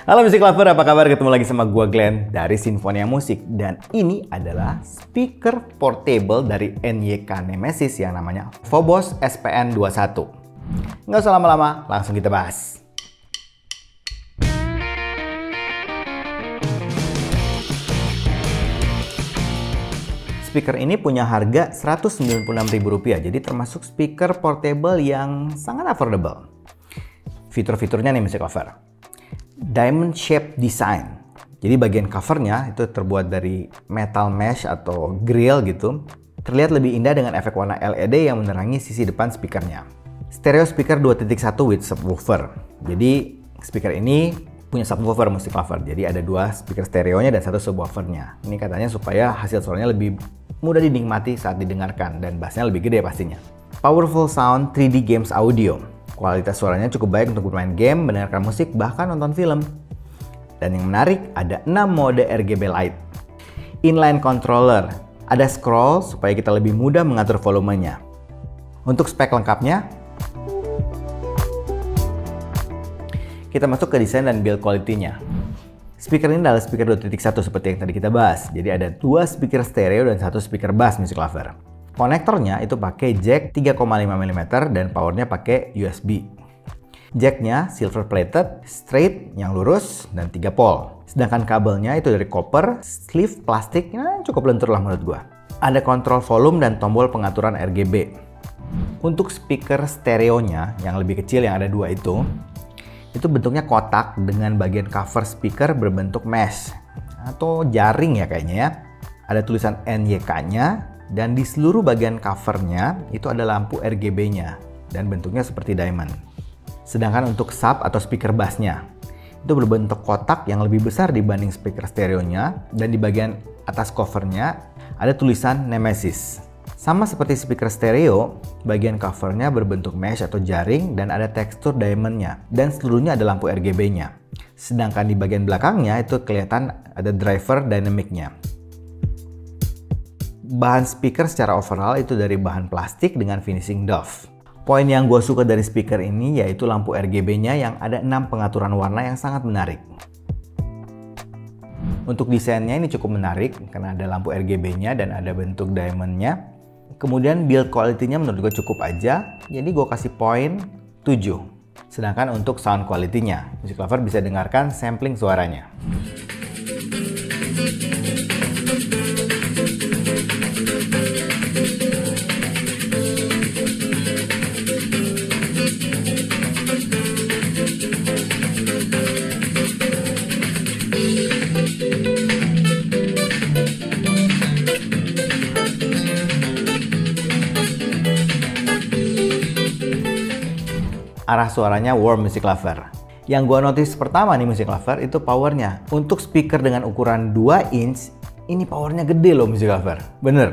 Halo Music Lover, apa kabar? Ketemu lagi sama gua Glenn dari Sinfonia Musik. Dan ini adalah speaker portable dari NYK Nemesis yang namanya Phobos SPN21. Nggak usah lama-lama, langsung kita bahas. Speaker ini punya harga Rp196.000, jadi termasuk speaker portable yang sangat affordable. Fitur-fiturnya nih Music Lover. Diamond shape design. Jadi bagian covernya itu terbuat dari metal mesh atau grill gitu. Terlihat lebih indah dengan efek warna LED yang menerangi sisi depan speakernya. Stereo speaker 2.1 with subwoofer. Jadi speaker ini punya subwoofer Music Lover. Jadi ada dua speaker stereonya dan satu subwoofernya. Ini katanya supaya hasil suaranya lebih mudah dinikmati saat didengarkan dan bassnya lebih gede pastinya. Powerful sound 3D games audio. Kualitas suaranya cukup baik untuk bermain game, mendengarkan musik, bahkan nonton film. Dan yang menarik, ada 6 mode RGB light. Inline controller, ada scroll supaya kita lebih mudah mengatur volumenya. Untuk spek lengkapnya, kita masuk ke desain dan build quality-nya. Speaker ini adalah speaker 2.1 seperti yang tadi kita bahas. Jadi ada 2 speaker stereo dan 1 speaker bass Music Lover. Konektornya itu pakai jack 3,5 mm dan powernya pakai USB. Jacknya silver plated, straight, yang lurus, dan 3 pol. Sedangkan kabelnya itu dari copper, sleeve plastik, cukup lentur lah menurut gua. Ada kontrol volume dan tombol pengaturan RGB. Untuk speaker stereonya yang lebih kecil yang ada 2 itu bentuknya kotak dengan bagian cover speaker berbentuk mesh atau jaring ya kayaknya ya. Ada tulisan NYK-nya. Dan di seluruh bagian covernya itu ada lampu RGB-nya dan bentuknya seperti diamond. Sedangkan untuk sub atau speaker bassnya itu berbentuk kotak yang lebih besar dibanding speaker stereonya dan di bagian atas covernya ada tulisan Nemesis. Sama seperti speaker stereo, bagian covernya berbentuk mesh atau jaring dan ada tekstur diamondnya dan seluruhnya ada lampu RGB-nya. Sedangkan di bagian belakangnya itu kelihatan ada driver dynamic-nya. Bahan speaker secara overall itu dari bahan plastik dengan finishing doff. Poin yang gue suka dari speaker ini yaitu lampu RGB-nya yang ada 6 pengaturan warna yang sangat menarik. Untuk desainnya ini cukup menarik karena ada lampu RGB-nya dan ada bentuk diamond-nya. Kemudian build quality-nya menurut gue cukup aja, jadi gue kasih poin 7. Sedangkan untuk sound quality-nya, Music Lover bisa dengarkan sampling suaranya. Arah suaranya warm Music Lover. Yang gua notice pertama nih Music Lover itu powernya. Untuk speaker dengan ukuran 2 inch, ini powernya gede loh Music Lover. Bener.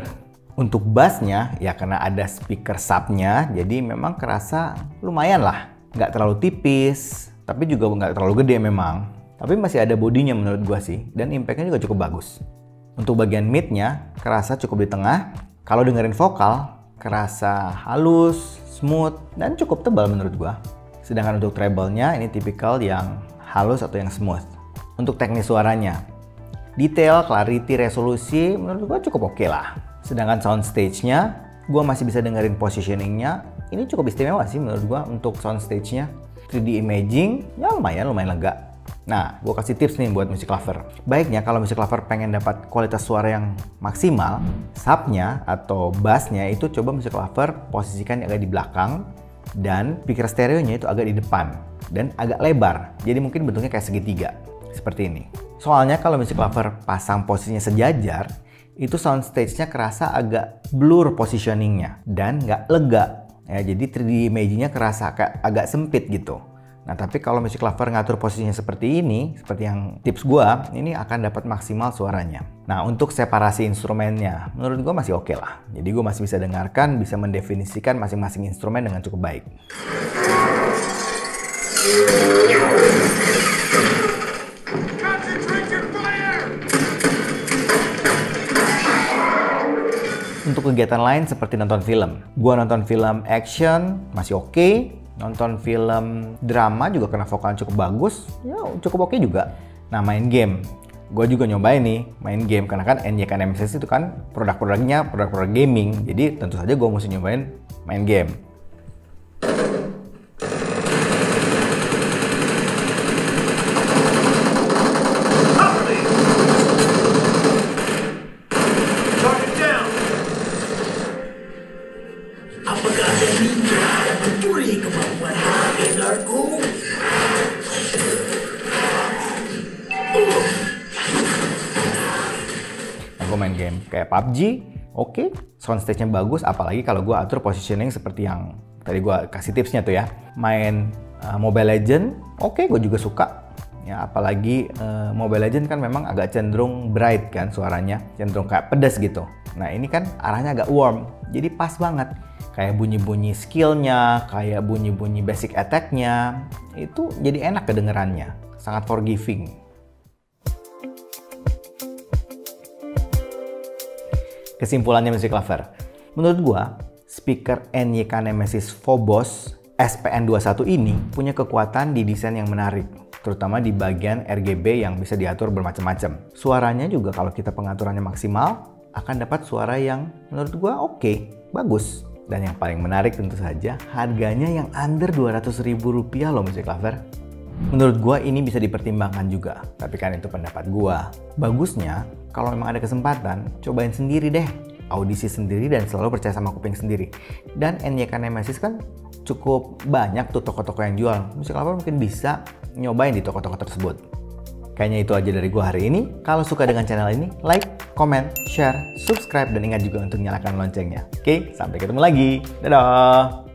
Untuk bassnya, ya karena ada speaker subnya, jadi memang kerasa lumayan lah. Nggak terlalu tipis, tapi juga nggak terlalu gede memang. Tapi masih ada bodinya menurut gua sih, dan impactnya juga cukup bagus. Untuk bagian midnya, kerasa cukup di tengah. Kalau dengerin vokal, kerasa halus, smooth, dan cukup tebal menurut gua. Sedangkan untuk treble-nya ini tipikal yang halus atau yang smooth. Untuk teknis suaranya, detail, clarity, resolusi menurut gua cukup oke lah. Sedangkan sound stage-nya, gua masih bisa dengerin positioning-nya. Ini cukup istimewa sih menurut gua untuk sound stage-nya. 3D imaging, ya lumayan lega. Nah, gue kasih tips nih buat Music Lover. Baiknya kalau Music Lover pengen dapat kualitas suara yang maksimal, subnya atau bassnya itu coba Music Lover posisikan agak di belakang dan speaker stereonya itu agak di depan dan agak lebar. Jadi mungkin bentuknya kayak segitiga seperti ini. Soalnya kalau Music Lover pasang posisinya sejajar, itu sound stage-nya kerasa agak blur positioning-nya dan nggak lega. Ya, jadi 3D imaging-nya kerasa agak sempit gitu. Nah, tapi kalau Music Lover ngatur posisinya seperti ini, seperti yang tips gua, ini akan dapat maksimal suaranya. Nah, untuk separasi instrumennya, menurut gua masih oke lah. Jadi gua masih bisa dengarkan, bisa mendefinisikan masing-masing instrumen dengan cukup baik. Untuk kegiatan lain seperti nonton film. Gua nonton film action masih oke. Nonton film drama juga karena vokalnya cukup bagus, ya cukup oke juga. Nah, main game. Gue juga nyobain nih main game, karena kan NYK Nemesis itu kan produk-produknya produk-produk gaming. Jadi tentu saja gue mesti nyobain main game. Apakah ada ninja yang mencuri kemampuan hacker-ku? Gue main game kayak PUBG, oke, sound stage-nya bagus, apalagi kalau gue atur positioning seperti yang tadi gue kasih tipsnya tuh ya. Main Mobile Legend, oke, gue juga suka. Ya, apalagi Mobile Legend kan memang agak cenderung bright kan suaranya, cenderung kayak pedas gitu. Nah, ini kan arahnya agak warm, jadi pas banget. Kayak bunyi-bunyi skillnya, kayak bunyi-bunyi basic attack-nya, itu jadi enak kedengerannya, sangat forgiving. Kesimpulannya Music Lover, menurut gua, speaker NYK Nemesis Phobos SPN21 ini punya kekuatan di desain yang menarik, terutama di bagian RGB yang bisa diatur bermacam-macam. Suaranya juga kalau kita pengaturannya maksimal, akan dapat suara yang menurut gua oke, bagus. Dan yang paling menarik tentu saja, harganya yang under Rp200.000 loh Music Lover. Menurut gua ini bisa dipertimbangkan juga, tapi kan itu pendapat gua. Bagusnya, kalau memang ada kesempatan, cobain sendiri deh. Audisi sendiri dan selalu percaya sama kuping sendiri. Dan NYK Nemesis kan cukup banyak tuh toko-toko yang jual. Music Lover mungkin bisa nyobain di toko-toko tersebut. Kayaknya itu aja dari gua hari ini. Kalau suka dengan channel ini, like, comment, share, subscribe, dan ingat juga untuk nyalakan loncengnya. Oke, sampai ketemu lagi. Dadah!